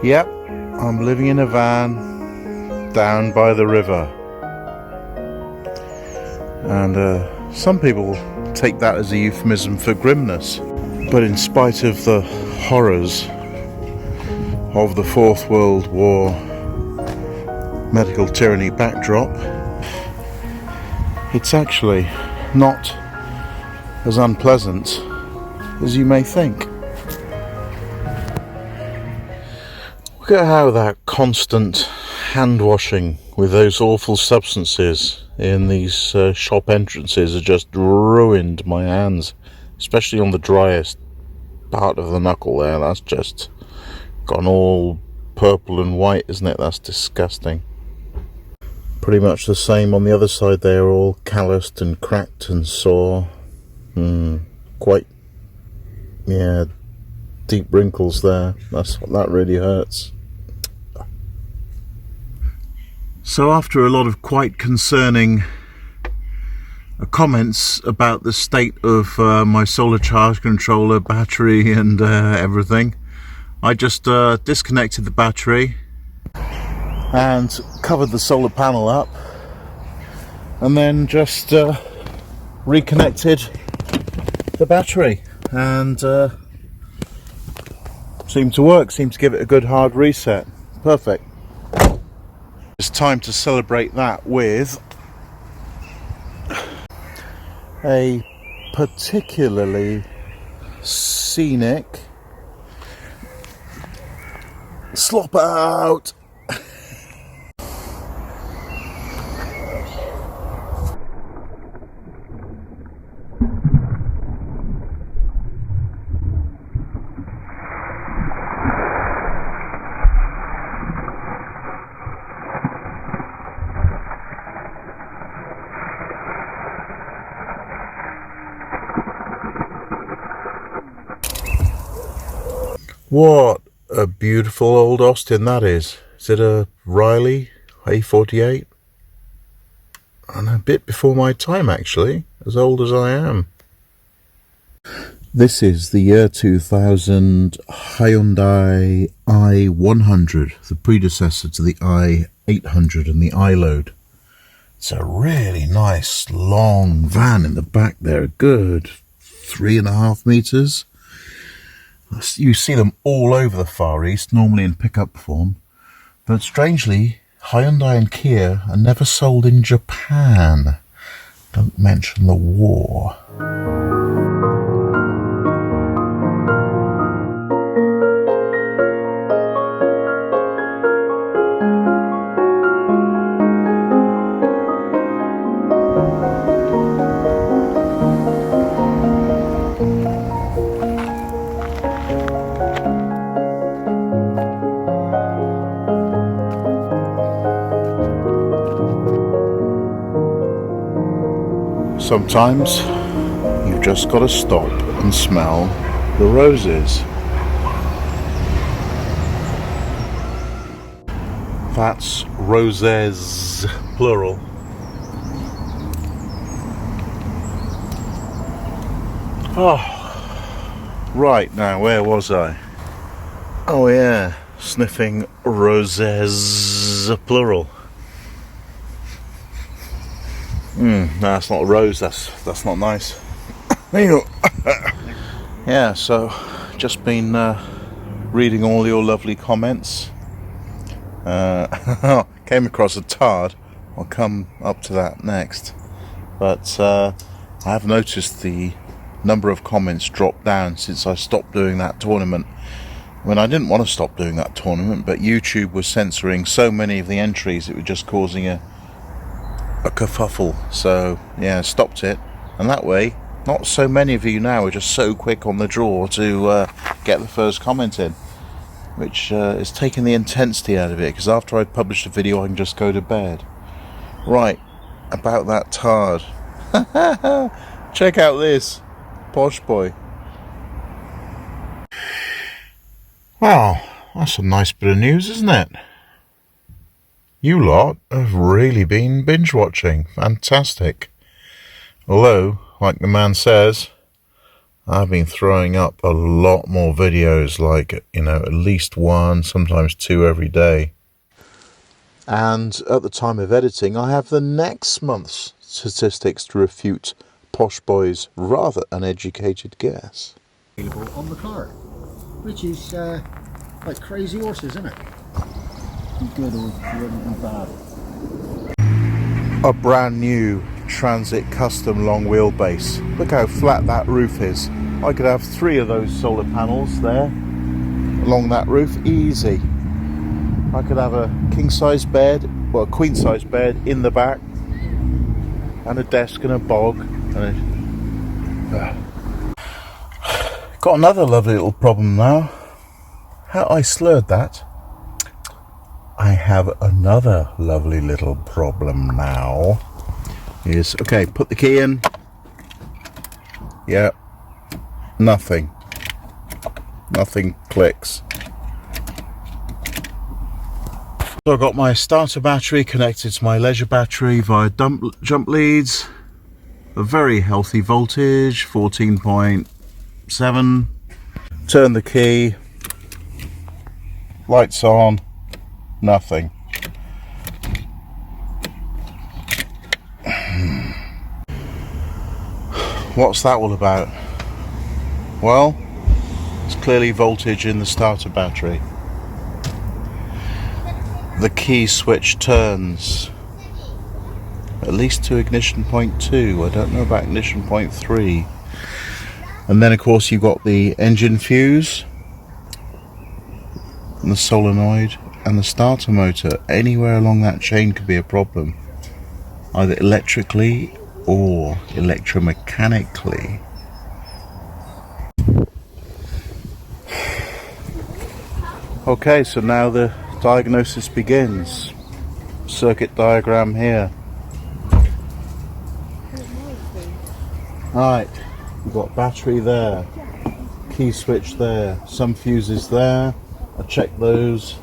Yep, I'm living in a van down by the river, and some people take that as a euphemism for grimness, but in spite of the horrors of the Fourth World War medical tyranny backdrop, it's actually not as unpleasant as you may think. Look at how that constant hand washing with those awful substances in these shop entrances has just ruined my hands, especially on the driest part of the knuckle there. That's just gone all purple and white, isn't it? That's disgusting. Pretty much the same on the other side. They're all calloused and cracked and sore. Quite, yeah, deep wrinkles there. That really hurts. So after a lot of quite concerning comments about the state of my solar charge controller, battery and everything, I just disconnected the battery and covered the solar panel up, and then just reconnected the battery, and seemed to work, seemed to give it a good hard reset. Perfect. It's time to celebrate that with a particularly scenic slop out. What a beautiful old Austin that is. Is it a Riley A48? And a bit before my time, actually, as old as I am. This is the year 2000 Hyundai i100, the predecessor to the i800 and the iLoad. It's a really nice long van in the back there, a good 3.5 meters. You see them all over the Far East, normally in pickup form, but strangely, Hyundai and Kia are never sold in Japan. Don't mention the war. Sometimes you've just got to stop and smell the roses. That's roses, plural. Oh, right, now where was I? Oh yeah, sniffing roses, plural. No, that's not a rose, that's not nice. Yeah, so just been reading all your lovely comments. Came across a tard. I'll come up to that next. But I have noticed the number of comments dropped down since I stopped doing that tournament. I mean, I didn't want to stop doing that tournament, but YouTube was censoring so many of the entries, it was just causing a kerfuffle. So yeah, stopped it, and that way not so many of you now are just so quick on the draw to get the first comment in. which is taking the intensity out of it, because after I've published a video I can just go to bed. Right, about that tard. Check out this posh boy. Wow, that's a nice bit of news, isn't it? You lot have really been binge watching. Fantastic. Although, like the man says, I've been throwing up a lot more videos, like, you know, at least one, sometimes two every day. And at the time of editing, I have the next month's statistics to refute Posh Boy's rather uneducated guess. Available on the car, which is like crazy horses, isn't it? Good or bad. A brand new Transit Custom long wheelbase. Look how flat that roof is. I could have 3 of those solar panels there along that roof, easy. I could have a king-size bed, well, a queen-size bed in the back, and a desk and a bog. Got another lovely little problem now. How I slurred that. I have another lovely little problem now. Is, okay, put the key in. Yeah. Nothing. Nothing clicks. So I've got my starter battery connected to my leisure battery via jump leads. A very healthy voltage, 14.7. Turn the key. Lights on. Nothing. What's that all about? Well, it's clearly voltage in the starter battery. The key switch turns, at least to ignition point 2. I don't know about ignition point 3. And then of course you've got the engine fuse and the solenoid and the starter motor. Anywhere along that chain could be a problem, either electrically or electromechanically. Okay, so now the diagnosis begins. Circuit diagram here. Right, we've got battery there, key switch there, some fuses there. I checked those,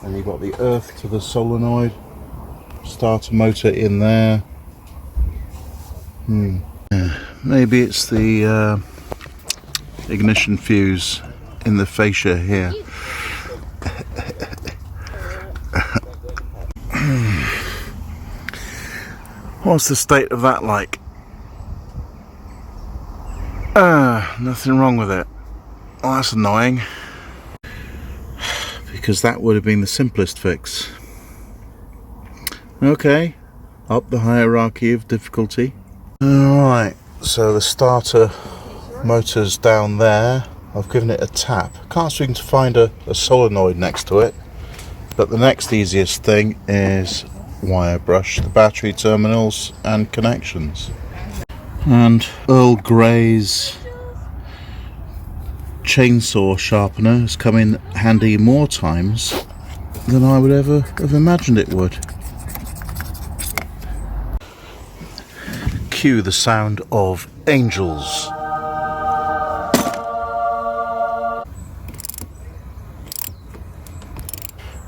and you've got the earth to the solenoid, starter motor in there. Maybe it's the ignition fuse in the fascia here. What's the state of that like? Nothing wrong with it. Oh, that's annoying, because that would have been the simplest fix. Okay, up the hierarchy of difficulty. Alright, so the starter motor's down there. I've given it a tap. Can't seem to find a solenoid next to it. But the next easiest thing is wire brush the battery terminals and connections. And Earl Grey's chainsaw sharpener has come in handy more times than I would ever have imagined it would. Cue the sound of angels.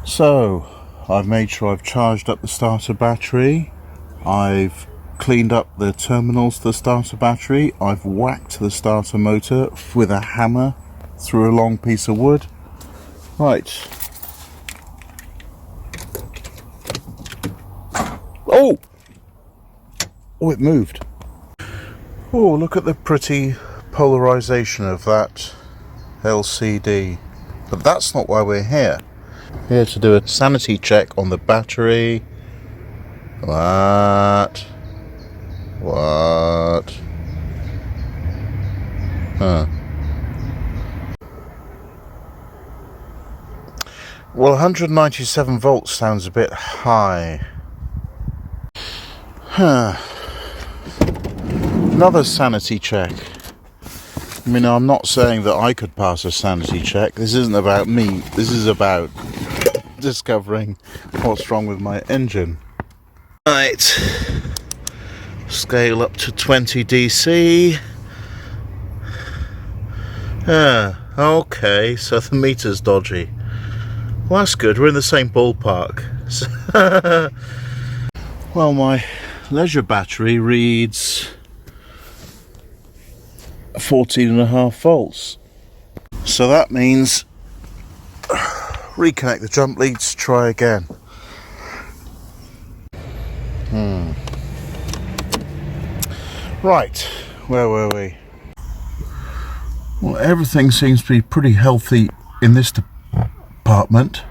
So, I've made sure I've charged up the starter battery. I've cleaned up the terminals to the starter battery. I've whacked the starter motor with a hammer through a long piece of wood. Right. Oh! Oh, it moved. Oh, look at the pretty polarization of that LCD. But that's not why we're here. Here to do a sanity check on the battery. What? Huh. Well, 197 volts sounds a bit high. Huh. Another sanity check. I mean, I'm not saying that I could pass a sanity check. This isn't about me. This is about discovering what's wrong with my engine. Right. Scale up to 20 DC. Okay, so the meter's dodgy. Well, that's good. We're in the same ballpark. Well, my leisure battery reads 14.5 volts. So that means reconnect the jump leads, try again. Right, where were we? Well, everything seems to be pretty healthy in this department.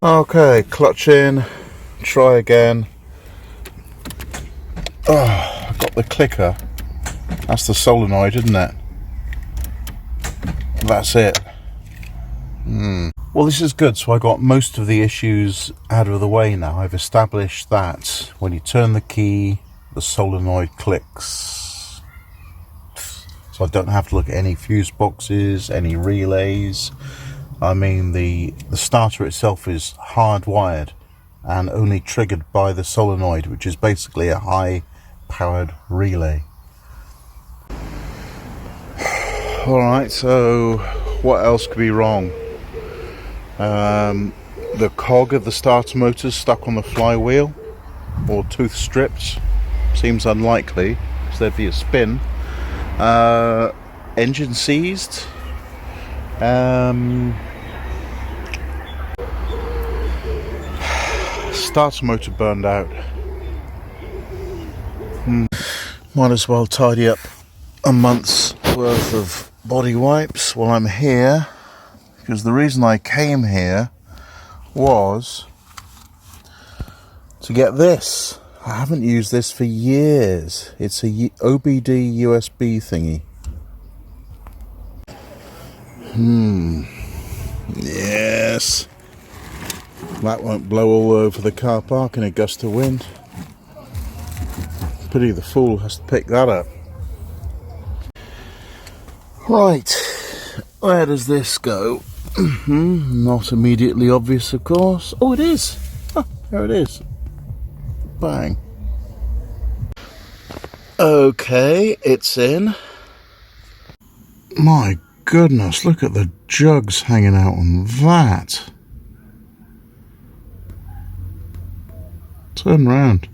Okay, clutch in, try again. Oh, I've got the clicker. That's the solenoid, isn't it? That's it. Well, this is good. So I got most of the issues out of the way now. I've established that when you turn the key, the solenoid clicks. So I don't have to look at any fuse boxes, any relays. I mean, the starter itself is hardwired and only triggered by the solenoid, which is basically a high-powered relay. Alright, so what else could be wrong? The cog of the starter motor is stuck on the flywheel, or tooth stripped. Seems unlikely, because there'd be a spin. Engine seized. Starter motor burned out. Might as well tidy up a month's worth of body wipes while I'm here, because the reason I came here was to get this. I haven't used this for years. It's a OBD USB thingy. Yes. That won't blow all over the car park in a gust of wind. Pity the fool has to pick that up. Right, where does this go? Not immediately obvious, of course. Oh, it is. Oh, there it is. Bang. Okay, it's in. My goodness, look at the jugs hanging out on that. Turn round.